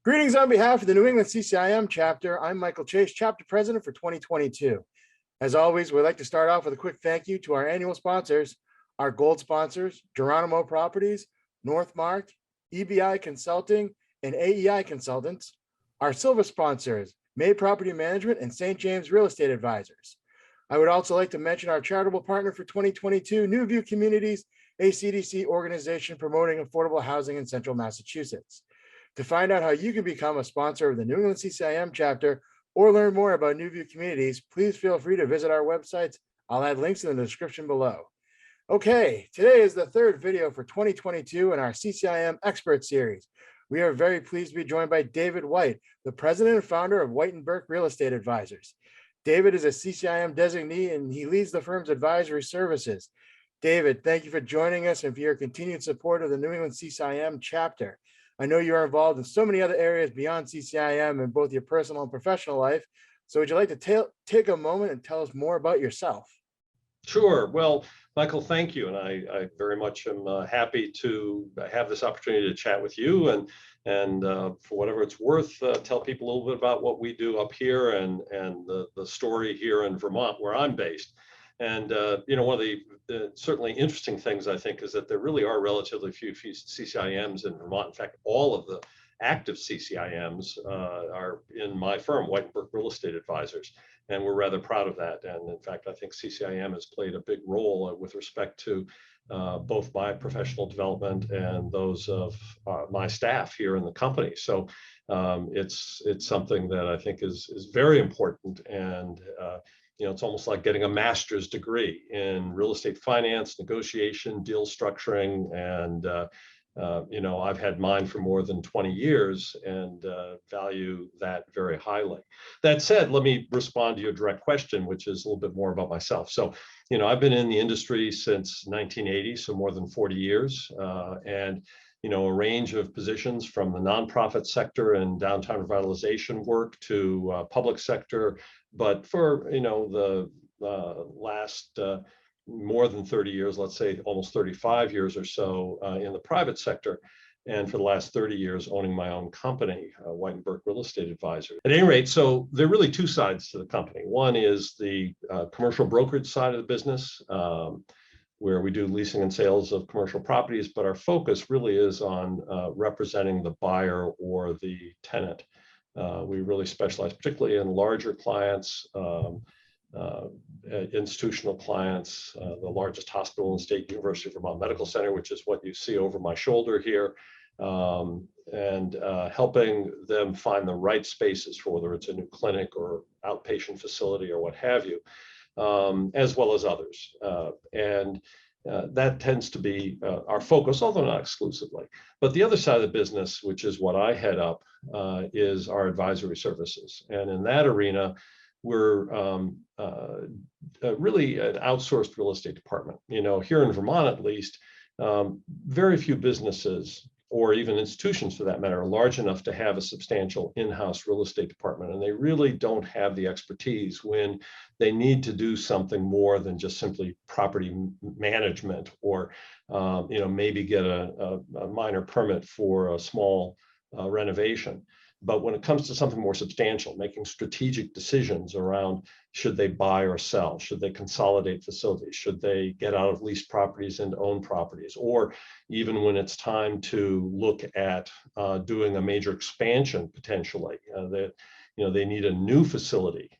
Greetings on behalf of the New England CCIM chapter. I'm Michael Chase, chapter president for 2022. As always, we'd like to start off with a quick thank you to our annual sponsors, our gold sponsors, Geronimo Properties, Northmark, EBI Consulting, and AEI Consultants, our silver sponsors, May Property Management and St. James Real Estate Advisors. I would also like to mention our charitable partner for 2022, New View Communities, a CDC organization promoting affordable housing in central Massachusetts. To find out how you can become a sponsor of the New England CCIM chapter or learn more about New View Communities, please feel free to visit our websites. I'll add links in the description below. Okay, today is the third video for 2022 in our CCIM Expert Series. We are very pleased to be joined by David White, the president and founder of White & Burke Real Estate Advisors. David is a CCIM designee and he leads the firm's advisory services. David, thank you for joining us and for your continued support of the New England CCIM chapter. I know you are involved in so many other areas beyond CCIM in both your personal and professional life. So would you like to take a moment and tell us more about yourself? Sure. Well, Michael, thank you. And I very much am happy to have this opportunity to chat with you and for whatever it's worth, tell people a little bit about what we do up here and the story here in Vermont, where I'm based. And, one of the certainly interesting things, I think, is that there really are relatively few CCIMs in Vermont. In fact, all of the active CCIMs are in my firm, White & Burke Real Estate Advisors, and we're rather proud of that. And in fact, I think CCIM has played a big role with respect to both my professional development and those of my staff here in the company. So it's something that I think is very important. And it's almost like getting a master's degree in real estate finance, negotiation, deal structuring, and I've had mine for more than 20 years and value that very highly. That said, let me respond to your direct question, which is a little bit more about myself. So, I've been in the industry since 1980, so more than 40 years, and a range of positions from the nonprofit sector and downtown revitalization work to public sector. But for, the last more than 30 years, let's say almost 35 years or so in the private sector, and for the last 30 years owning my own company, White & Burke Real Estate Advisors. At any rate, so there are really two sides to the company. One is the commercial brokerage side of the business, where we do leasing and sales of commercial properties, but our focus really is on representing the buyer or the tenant. We really specialize particularly in larger clients, institutional clients, the largest hospital in the state, University of Vermont Medical Center, which is what you see over my shoulder here, and helping them find the right spaces for whether it's a new clinic or outpatient facility or what have you, as well as others. That tends to be our focus, although not exclusively. But the other side of the business, which is what I head up, is our advisory services. And in that arena, we're really an outsourced real estate department. Here in Vermont, at least, very few businesses or even institutions for that matter are large enough to have a substantial in-house real estate department. And they really don't have the expertise when they need to do something more than just simply property management or, maybe get a minor permit for a small renovation. But when it comes to something more substantial, making strategic decisions around should they buy or sell, should they consolidate facilities, should they get out of leased properties and own properties, or even when it's time to look at doing a major expansion potentially, they need a new facility,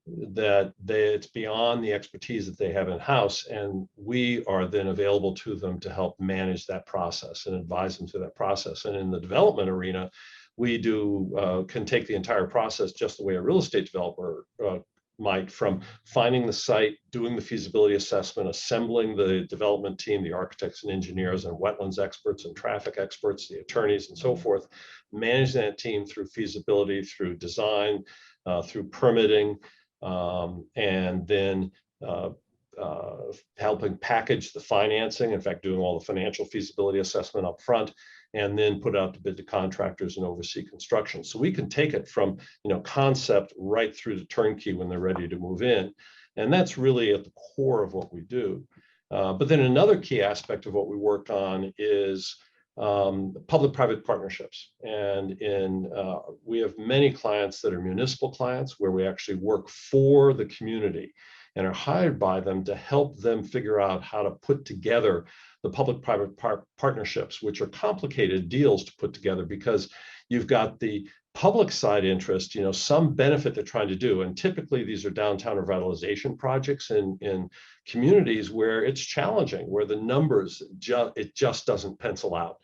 it's beyond the expertise that they have in-house, and we are then available to them to help manage that process and advise them through that process. And in the development arena, we can take the entire process just the way a real estate developer might, from finding the site, doing the feasibility assessment, assembling the development team, the architects and engineers and wetlands experts and traffic experts, the attorneys and so forth, manage that team through feasibility, through design, through permitting, and then helping package the financing, in fact, doing all the financial feasibility assessment up front, and then put out to bid to contractors and oversee construction. So we can take it from concept right through to turnkey when they're ready to move in. And that's really at the core of what we do. But then another key aspect of what we work on is public-private partnerships. And we have many clients that are municipal clients where we actually work for the community and are hired by them to help them figure out how to put together the public-private partnerships, which are complicated deals to put together because you've got the public side interest, some benefit they're trying to do. And typically these are downtown revitalization projects in communities where it's challenging, where the numbers, it just doesn't pencil out.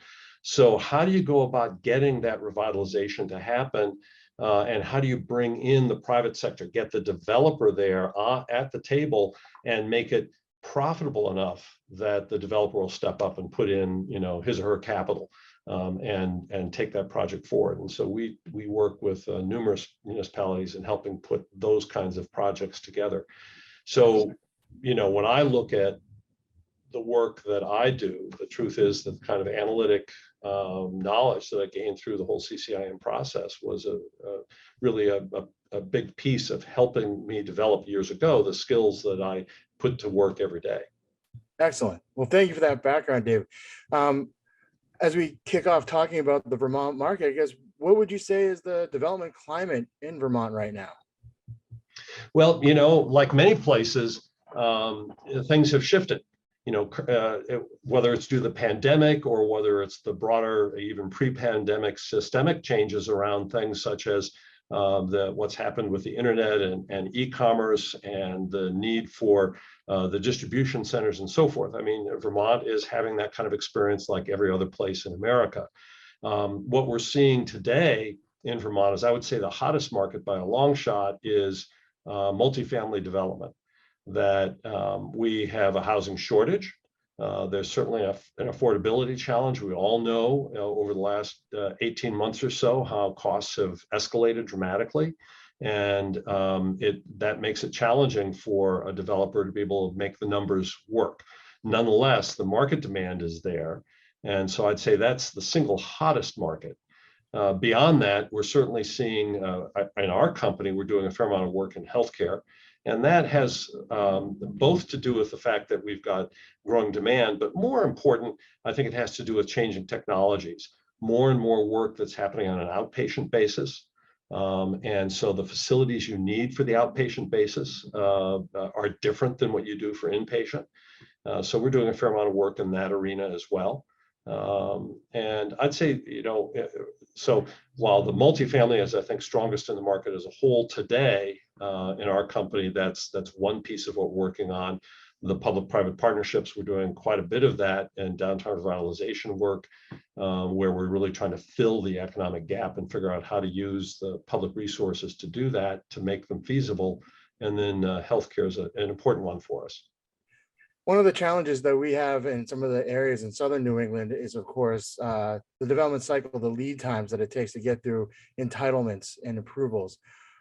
So how do you go about getting that revitalization to happen? And how do you bring in the private sector, get the developer there at the table and make it profitable enough that the developer will step up and put in, his or her capital and take that project forward. And so we work with numerous municipalities in helping put those kinds of projects together. So, when I look at the work that I do, the truth is that the kind of analytic knowledge that I gained through the whole CCIM process was really a big piece of helping me develop years ago the skills that I put to work every day. Excellent. Well, thank you for that background, David. As we kick off talking about the Vermont market, I guess, what would you say is the development climate in Vermont right now? Well, like many places, things have shifted. Whether it's due to the pandemic or whether it's the broader, even pre-pandemic systemic changes around things such as what's happened with the internet and e-commerce and the need for the distribution centers and so forth. I mean, Vermont is having that kind of experience like every other place in America. What we're seeing today in Vermont is, I would say, the hottest market by a long shot is multifamily development. That we have a housing shortage. There's certainly an affordability challenge. We all know over the last 18 months or so how costs have escalated dramatically. And that makes it challenging for a developer to be able to make the numbers work. Nonetheless, the market demand is there. And so I'd say that's the single hottest market. Beyond that, we're certainly seeing in our company, we're doing a fair amount of work in healthcare. And that has both to do with the fact that we've got growing demand, but more important, I think it has to do with changing technologies. More and more work that's happening on an outpatient basis. And so the facilities you need for the outpatient basis are different than what you do for inpatient. So we're doing a fair amount of work in that arena as well. And I'd say, so while the multifamily is, I think, strongest in the market as a whole today, in our company, that's one piece of what we're working on. The public-private partnerships, we're doing quite a bit of that, and downtown revitalization work, where we're really trying to fill the economic gap and figure out how to use the public resources to do that, to make them feasible. And then healthcare is an important one for us. One of the challenges that we have in some of the areas in southern New England is, of course, the development cycle, the lead times that it takes to get through entitlements and approvals.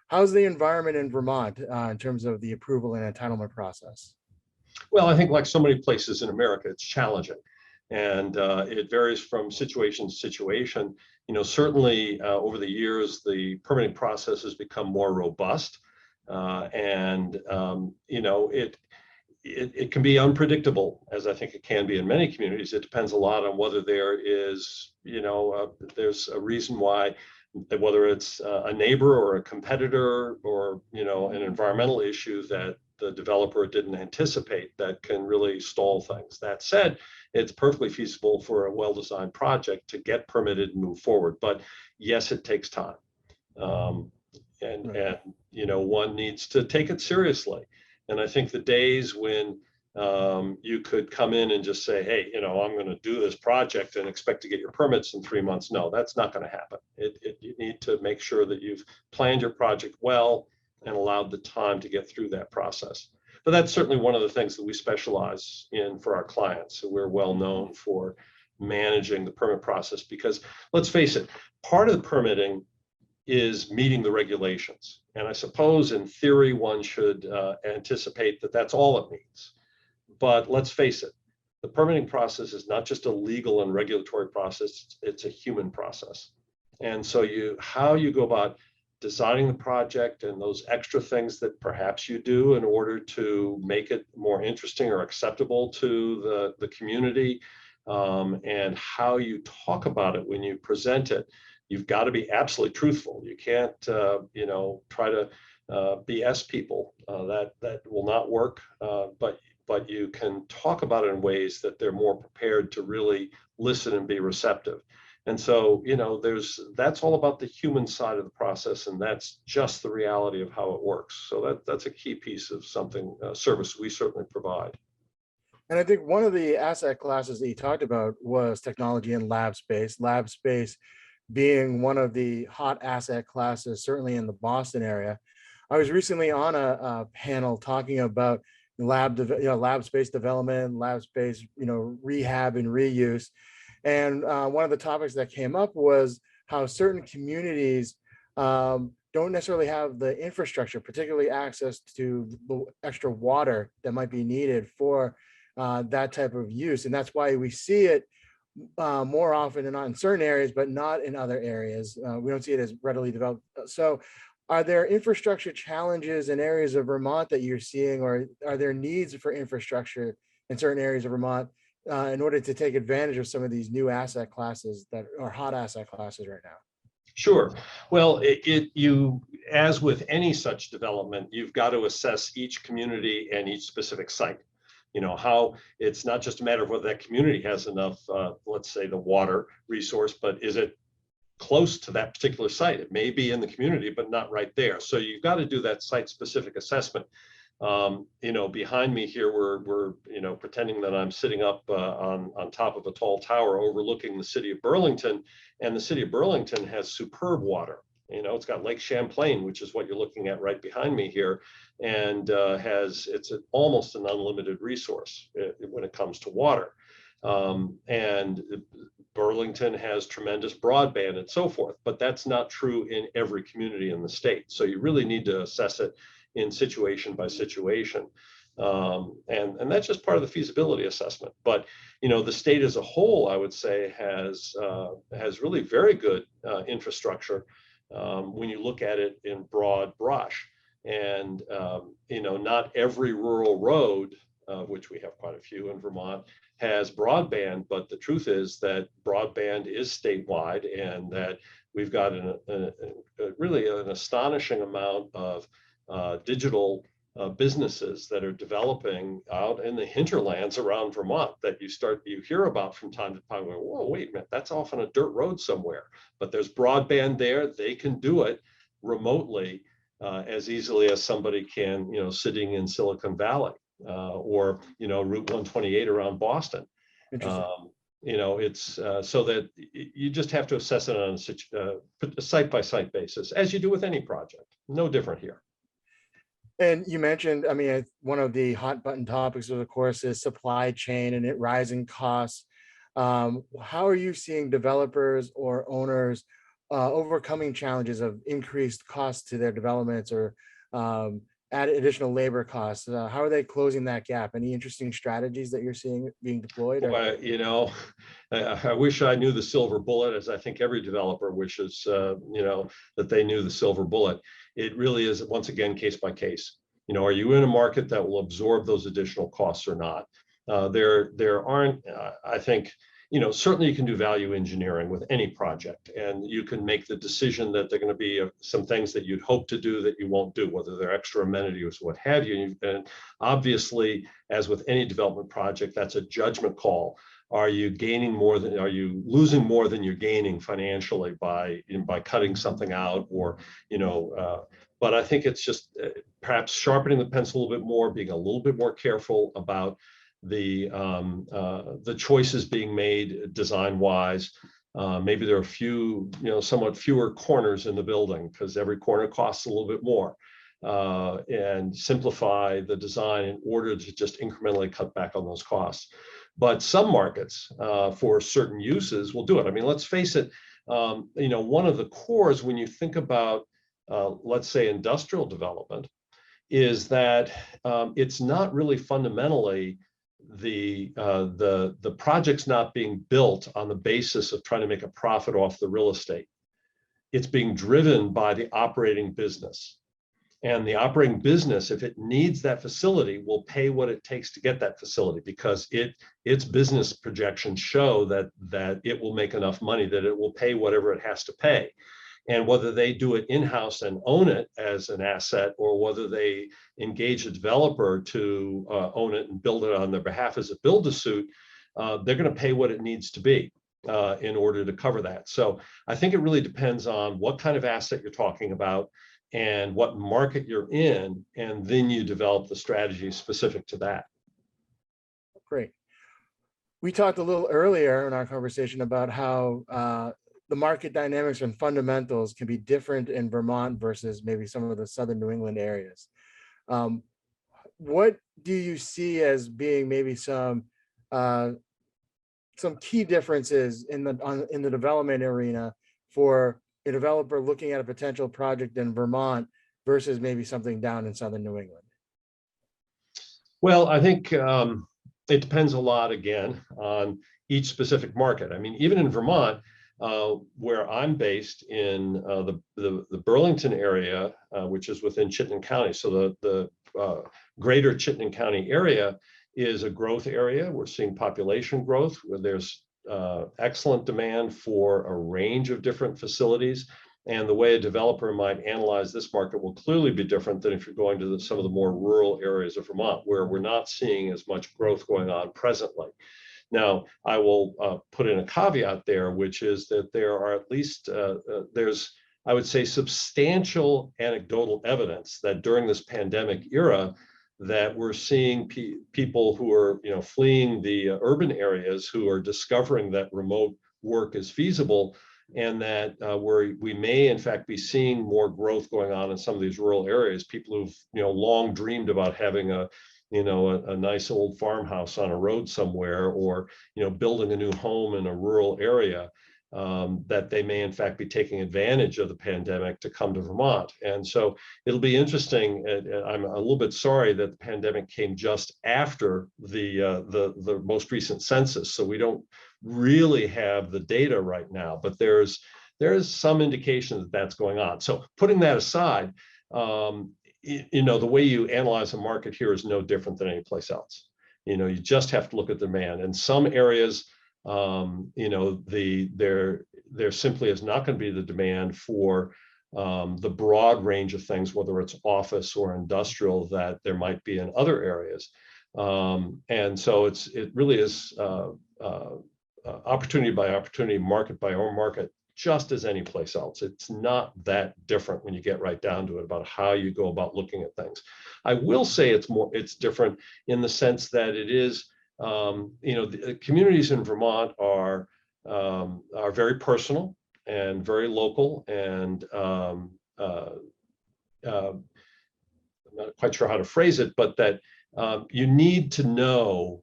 How's the environment in Vermont in terms of the approval and entitlement process? Well, I think like so many places in America, it's challenging. And it varies from situation to situation. Certainly over the years, the permitting process has become more robust. It can be unpredictable, as I think it can be in many communities. It depends a lot on whether there is, there's a reason why, whether it's a neighbor or a competitor or, an environmental issue that the developer didn't anticipate that can really stall things. That said, it's perfectly feasible for a well-designed project to get permitted and move forward. But yes, it takes time. One needs to take it seriously. And I think the days when you could come in and just say, hey, I'm going to do this project and expect to get your permits in 3 months. No, that's not going to happen. You need to make sure that you've planned your project well and allowed the time to get through that process. But that's certainly one of the things that we specialize in for our clients. So we're well known for managing the permit process because, let's face it, part of the permitting is meeting the regulations. And I suppose in theory, one should anticipate that that's all it means. But let's face it, the permitting process is not just a legal and regulatory process, it's a human process. And so how you go about designing the project and those extra things that perhaps you do in order to make it more interesting or acceptable to the community, and how you talk about it when you present it. You've got to be absolutely truthful. You can't, try to BS people. That will not work. But you can talk about it in ways that they're more prepared to really listen and be receptive. And so, that's all about the human side of the process, and that's just the reality of how it works. So that's a key piece of something, service we certainly provide. And I think one of the asset classes that you talked about was technology and lab space. Lab space being one of the hot asset classes, certainly in the Boston area. I was recently on a panel talking about lab space development, lab space, rehab and reuse. And one of the topics that came up was how certain communities don't necessarily have the infrastructure, particularly access to the extra water that might be needed for that type of use. And that's why we see it more often and not in certain areas, but not in other areas. We don't see it as readily developed. So are there infrastructure challenges in areas of Vermont that you're seeing, or are there needs for infrastructure in certain areas of Vermont in order to take advantage of some of these new asset classes that are hot asset classes right now? Sure. Well, you, as with any such development, you've got to assess each community and each specific site. How it's not just a matter of whether that community has enough, let's say, the water resource, but is it close to that particular site? It may be in the community, but not right there. So you've got to do that site-specific assessment. Behind me here, we're pretending that I'm sitting up on top of a tall tower overlooking the city of Burlington, and the city of Burlington has superb water. It's got Lake Champlain, which is what you're looking at right behind me here, and it's almost an unlimited resource when it comes to water. And Burlington has tremendous broadband and so forth, but that's not true in every community in the state. So you really need to assess it in situation by situation. And that's just part of the feasibility assessment. But, the state as a whole, I would say, has really very good infrastructure when you look at it in broad brush. And, not every rural road, which we have quite a few in Vermont, has broadband, but the truth is that broadband is statewide, and that we've got really an astonishing amount of digital businesses that are developing out in the hinterlands around Vermont that you hear about from time to time. Whoa, wait a minute, that's off on a dirt road somewhere, but there's broadband there. They can do it remotely as easily as somebody can, sitting in Silicon Valley or Route 128 around Boston. It's so that you just have to assess it on a site-by-site basis, as you do with any project. No different here. And you mentioned, one of the hot button topics, of course, is supply chain and rising costs. How are you seeing developers or owners overcoming challenges of increased costs to their developments, or add additional labor costs? How are they closing that gap? Any interesting strategies that you're seeing being deployed? Well, I wish I knew the silver bullet, as I think every developer wishes, that they knew the silver bullet. It really is, once again, case by case. Are you in a market that will absorb those additional costs or not? There aren't, I think, certainly you can do value engineering with any project, and you can make the decision that there are going to be some things that you'd hope to do that you won't do, whether they're extra amenities or what have you. And obviously, as with any development project, that's a judgment call. Are you losing more than you're gaining financially by cutting something out, or, but I think it's just perhaps sharpening the pencil a little bit more, being a little bit more careful about the choices being made design-wise. Maybe there are somewhat fewer corners in the building because every corner costs a little bit more, and simplify the design in order to just incrementally cut back on those costs. But some markets for certain uses will do it. Let's face it, one of the cores when you think about, let's say, industrial development, is that it's not really fundamentally the project's not being built on the basis of trying to make a profit off the real estate. It's being driven by the operating business. And the operating business, if it needs that facility, will pay what it takes to get that facility, because its business projections show that it will make enough money that it will pay whatever it has to pay. And whether they do it in-house and own it as an asset, or whether they engage a developer to own it and build it on their behalf as a build-to-suit, they're going to pay what it needs to be in order to cover that. So I think it really depends on what kind of asset you're talking about and what market you're in, and then you develop the strategy specific to that. Great. We talked a little earlier in our conversation about how the market dynamics and fundamentals can be different in Vermont versus maybe some of the southern New England areas. What do you see as being maybe some key differences in the development arena for a developer looking at a potential project in Vermont versus maybe something down in southern New England? Well, I think it depends a lot, again, on each specific market. I mean, even in Vermont, where I'm based in the Burlington area, which is within Chittenden County. So the greater Chittenden County area is a growth area. We're seeing population growth where there's excellent demand for a range of different facilities. And the way a developer might analyze this market will clearly be different than if you're going to some of the more rural areas of Vermont, where we're not seeing as much growth going on presently. Now, I will put in a caveat there, which is that there are at least, there's, I would say, substantial anecdotal evidence that during this pandemic era, that we're seeing people who are, fleeing the urban areas, who are discovering that remote work is feasible, and that we may in fact be seeing more growth going on in some of these rural areas. People who've long dreamed about having a nice old farmhouse on a road somewhere, or building a new home in a rural area, that they may in fact be taking advantage of the pandemic to come to Vermont. And so it'll be interesting. I'm a little bit sorry that the pandemic came just after the most recent census, so we don't really have the data right now, but there's some indication that that's going on. So putting that aside, the way you analyze a market here is no different than any place else. You just have to look at demand. In some areas, there simply is not going to be the demand for the broad range of things, whether it's office or industrial, that there might be in other areas. And so it really is opportunity by opportunity, market by market, just as any place else. It's not that different when you get right down to it about how you go about looking at things. I will say it's different in the sense that it is, the communities in Vermont are very personal and very local, and I'm not quite sure how to phrase it, but that you need to know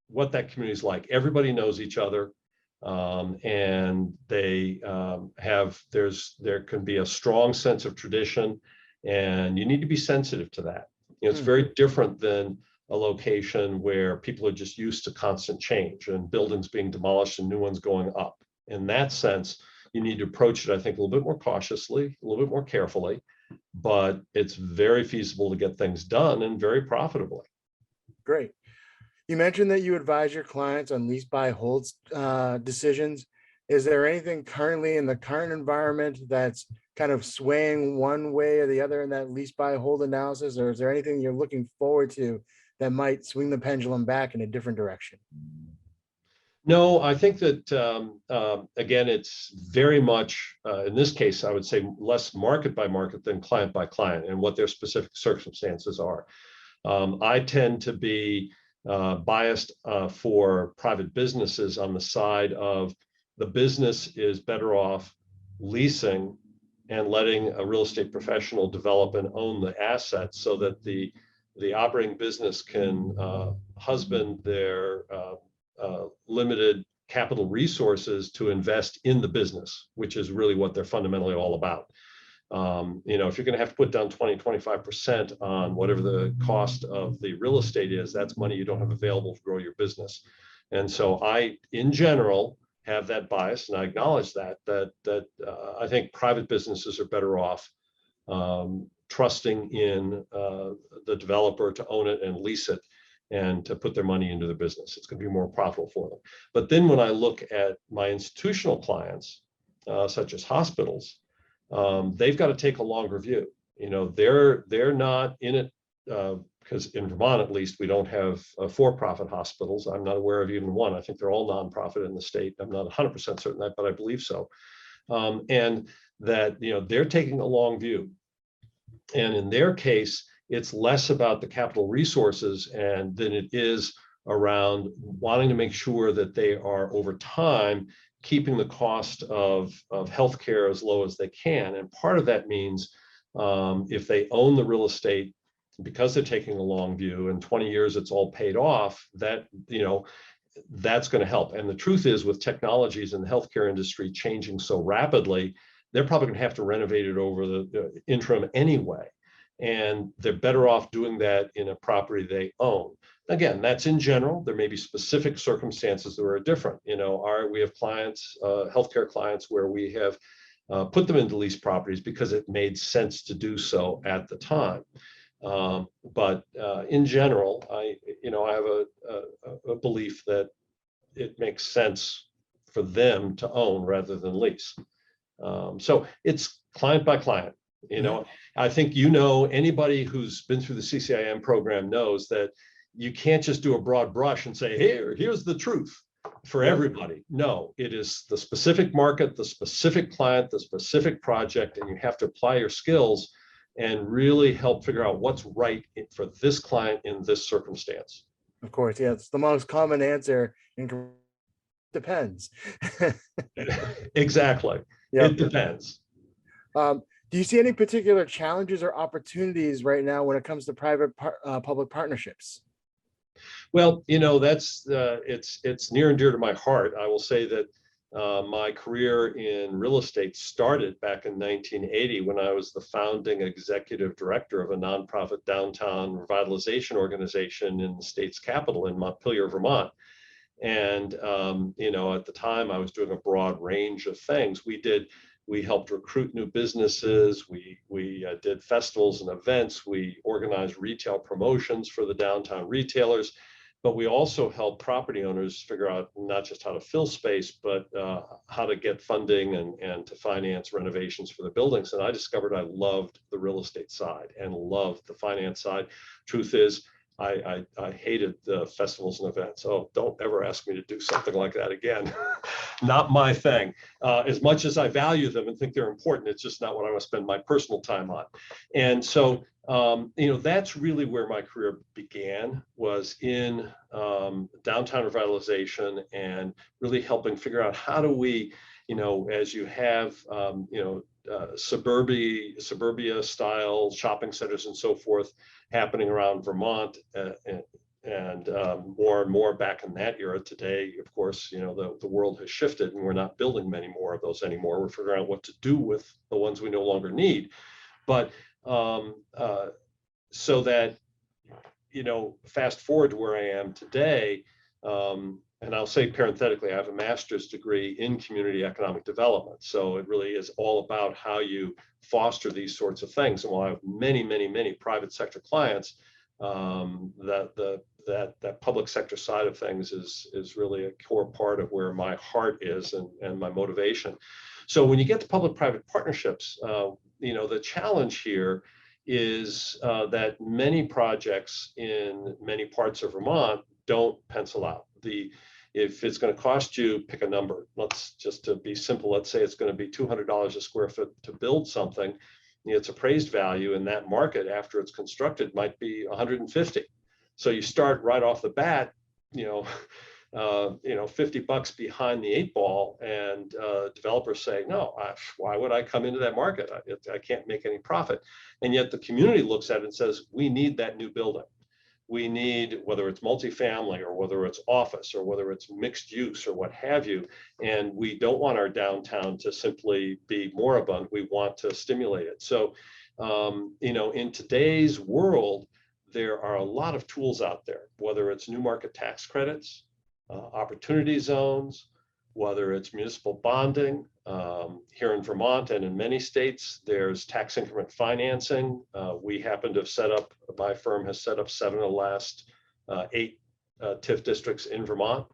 what that community is like. Everybody knows each other. And they there can be a strong sense of tradition, and you need to be sensitive to that. It's very different than a location where people are just used to constant change and buildings being demolished and new ones going up. In that sense, you need to approach it, I think, a little bit more cautiously, a little bit more carefully, but it's very feasible to get things done and very profitably. Great. You mentioned that you advise your clients on lease buy holds decisions. Is there anything currently in the current environment that's kind of swaying one way or the other in that lease buy hold analysis? Or is there anything you're looking forward to that might swing the pendulum back in a different direction? No, I think that, again, it's very much, in this case, I would say less market by market than client by client and what their specific circumstances are. I tend to be biased for private businesses on the side of the business is better off leasing and letting a real estate professional develop and own the assets, so that the operating business can husband their limited capital resources to invest in the business, which is really what they're fundamentally all about. If you're going to have to put down 20-25% on whatever the cost of the real estate is, that's money you don't have available to grow your business. And so I, in general, have that bias, and I acknowledge that I think private businesses are better off trusting in the developer to own it and lease it and to put their money into the business. It's going to be more profitable for them. But then when I look at my institutional clients, such as hospitals, they've got to take a longer view. You know, they're not in it because in Vermont, at least, we don't have for-profit hospitals. I'm not aware of even one. I think they're all nonprofit in the state. I'm not 100% certain of that, but I believe so. And that, you know, they're taking a long view. And in their case, it's less about the capital resources and than it is around wanting to make sure that they are over time keeping the cost of healthcare as low as they can. And part of that means if they own the real estate, because they're taking a long view, in 20 years it's all paid off, that, you know, that's going to help. And the truth is, with technologies in the healthcare industry changing so rapidly, they're probably going to have to renovate it over the interim anyway. And they're better off doing that in a property they own. Again, that's in general. There may be specific circumstances that are different. You know, we have clients, healthcare clients, where we have put them into lease properties because it made sense to do so at the time. But in general, I have a belief that it makes sense for them to own rather than lease. So it's client by client. You know, I think, you know, anybody who's been through the CCIM program knows that you can't just do a broad brush and say, here's the truth for everybody. No, it is the specific market, the specific client, the specific project, and you have to apply your skills and really help figure out what's right for this client in this circumstance. Of course, yeah, it's the most common answer. Depends. Exactly. Yep. It depends. Do you see any particular challenges or opportunities right now when it comes to private public partnerships? Well, you know, that's it's near and dear to my heart. I will say that my career in real estate started back in 1980 when I was the founding executive director of a nonprofit downtown revitalization organization in the state's capital in Montpelier, Vermont. And you know, at the time I was doing a broad range of things. We helped recruit new businesses. We did festivals and events. We organized retail promotions for the downtown retailers, but we also helped property owners figure out not just how to fill space, but how to get funding and to finance renovations for the buildings. And I discovered I loved the real estate side and loved the finance side. Truth is, I hated the festivals and events. Oh, don't ever ask me to do something like that again. Not my thing. As much as I value them and think they're important, it's just not what I want to spend my personal time on. And so, you know, that's really where my career began, was in downtown revitalization and really helping figure out how do we, you know, as you have, you know, suburbia style shopping centers and so forth happening around Vermont, and more back in that era. Today, of course, you know, the world has shifted and we're not building many more of those anymore. We're figuring out what to do with the ones we no longer need. But so that, you know, fast forward to where I am today, and I'll say parenthetically, I have a master's degree in community economic development. So it really is all about how you foster these sorts of things. And while I have many private sector clients, that public sector side of things is really a core part of where my heart is and my motivation. So when you get to public-private partnerships, you know, the challenge here is that many projects in many parts of Vermont don't pencil out. If it's going to cost you, pick a number. Let's just to be simple, let's say it's going to be $200 a square foot to build something. Its appraised value in that market after it's constructed might be 150. So you start right off the bat, you know, $50 behind the 8 ball, and developers say, no, why would I come into that market? I can't make any profit. And yet the community looks at it and says, we need that new building. We need, whether it's multifamily or whether it's office or whether it's mixed use or what have you. And we don't want our downtown to simply be moribund. We want to stimulate it. So, you know, in today's world, there are a lot of tools out there, whether it's new market tax credits, opportunity zones, whether it's municipal bonding. Here in Vermont and in many states, there's tax increment financing. We happen to have set up, my firm has set up 7 of the last 8 TIF districts in Vermont.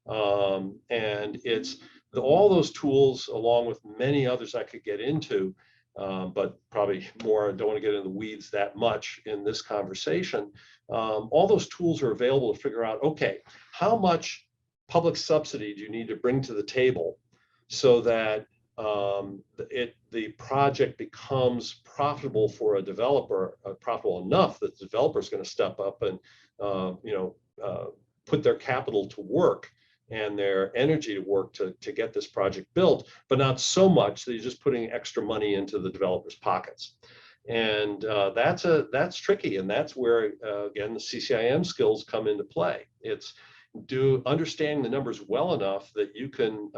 And it's all those tools, along with many others I could get into, but probably more, I don't want to get into the weeds that much in this conversation. All those tools are available to figure out, okay, how much public subsidy do you need to bring to the table so that the project becomes profitable for a developer, profitable enough that the developer is going to step up and put their capital to work and their energy to work to get this project built, but not so much that you're just putting extra money into the developer's pockets. And that's tricky, and that's where again the CCIM skills come into play. It's understanding the numbers well enough that you can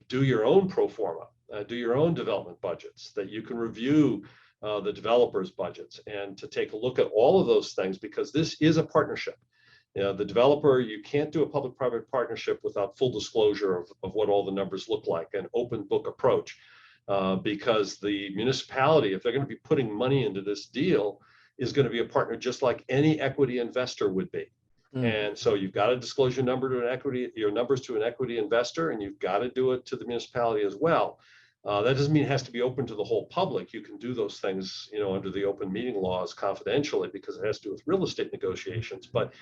do your own pro forma, do your own development budgets, that you can review the developers' budgets, and to take a look at all of those things, because this is a partnership. The developer, you can't do a public-private partnership without full disclosure of what all the numbers look like, an open book approach, because the municipality, if they're going to be putting money into this deal, is going to be a partner just like any equity investor would be. And so you've got to disclose your numbers to an equity investor, and you've got to do it to the municipality as well. That doesn't mean it has to be open to the whole public. You can do those things, under the open meeting laws confidentially, because it has to do with real estate negotiations. But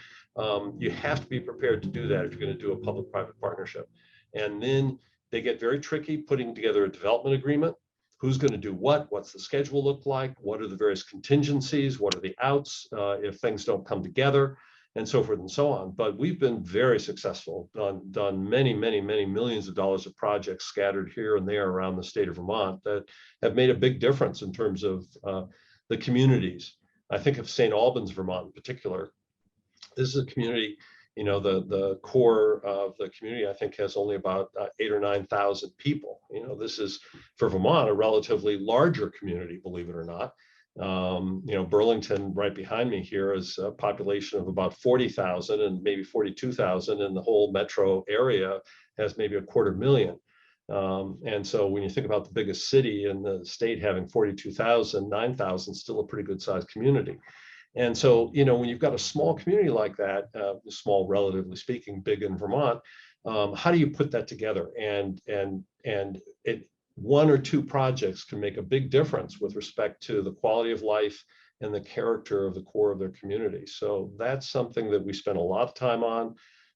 you have to be prepared to do that if you're going to do a public-private partnership. And then they get very tricky putting together a development agreement. Who's going to do what? What's the schedule look like? What are the various contingencies? What are the outs if things don't come together? And so forth and so on. But we've been very successful, done many, many, many millions of dollars of projects scattered here and there around the state of Vermont that have made a big difference in terms of the communities. I think of St. Albans, Vermont in particular. This is a community, the core of the community, I think, has only about 8,000 or 9,000 people. This is, for Vermont, a relatively larger community, believe it or not. Burlington, right behind me here, is a population of about 40,000 and maybe 42,000, and the whole metro area has maybe 250,000. And so when you think about the biggest city in the state having 42,000, 9,000 still a pretty good sized community. And so, when you've got a small community like that, small relatively speaking, big in Vermont, how do you put that together? And one or two projects can make a big difference with respect to the quality of life and the character of the core of their community. So that's something that we spend a lot of time on,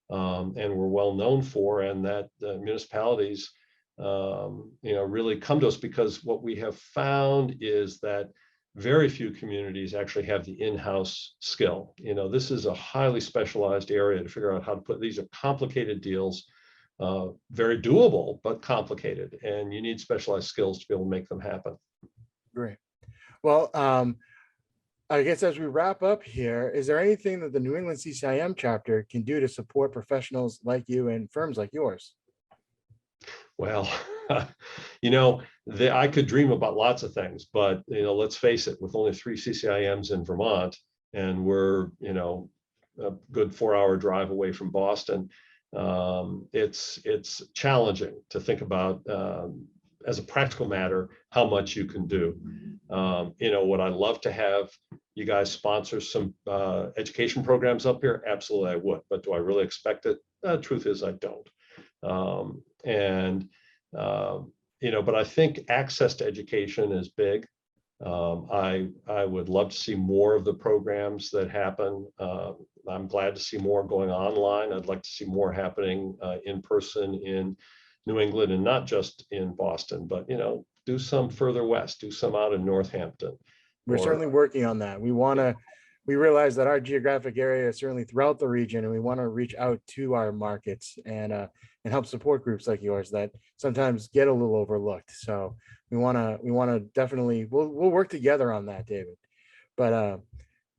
and we're well known for, and that municipalities, really come to us, because what we have found is that very few communities actually have the in-house skill. This is a highly specialized area to figure out how to put, these are complicated deals. Very doable, but complicated, and you need specialized skills to be able to make them happen. Great. Well, I guess as we wrap up here, is there anything that the New England CCIM chapter can do to support professionals like you and firms like yours? Well, I could dream about lots of things, but let's face it, with only 3 CCIMs in Vermont, and we're a good 4-hour drive away from Boston. It's challenging to think about as a practical matter how much you can do. Would I love to have you guys sponsor some education programs up here? Absolutely, I would. But do I really expect it? The truth is, I don't. But I think access to education is big. I would love to see more of the programs that happen. I'm glad to see more going online. I'd like to see more happening in person in New England, and not just in Boston, but do some further west, do some out in Northampton. We're certainly working on that. We realize that our geographic area is certainly throughout the region, and we want to reach out to our markets and help support groups like yours that sometimes get a little overlooked. So we want to definitely, we'll work together on that, David. But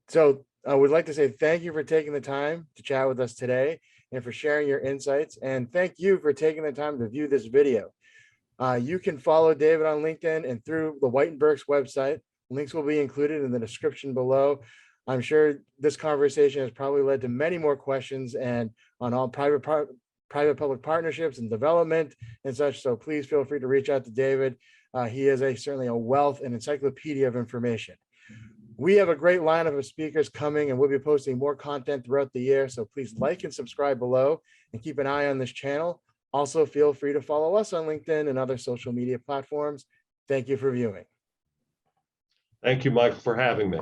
so I would like to say thank you for taking the time to chat with us today and for sharing your insights. And thank you for taking the time to view this video. You can follow David on LinkedIn and through the White & Burke's website. Links will be included in the description below. I'm sure this conversation has probably led to many more questions and on all private-public partnerships and development and such. So please feel free to reach out to David. He is certainly a wealth and encyclopedia of information. We have a great lineup of speakers coming, and we'll be posting more content throughout the year. So please like and subscribe below and keep an eye on this channel. Also, feel free to follow us on LinkedIn and other social media platforms. Thank you for viewing. Thank you, Michael, for having me.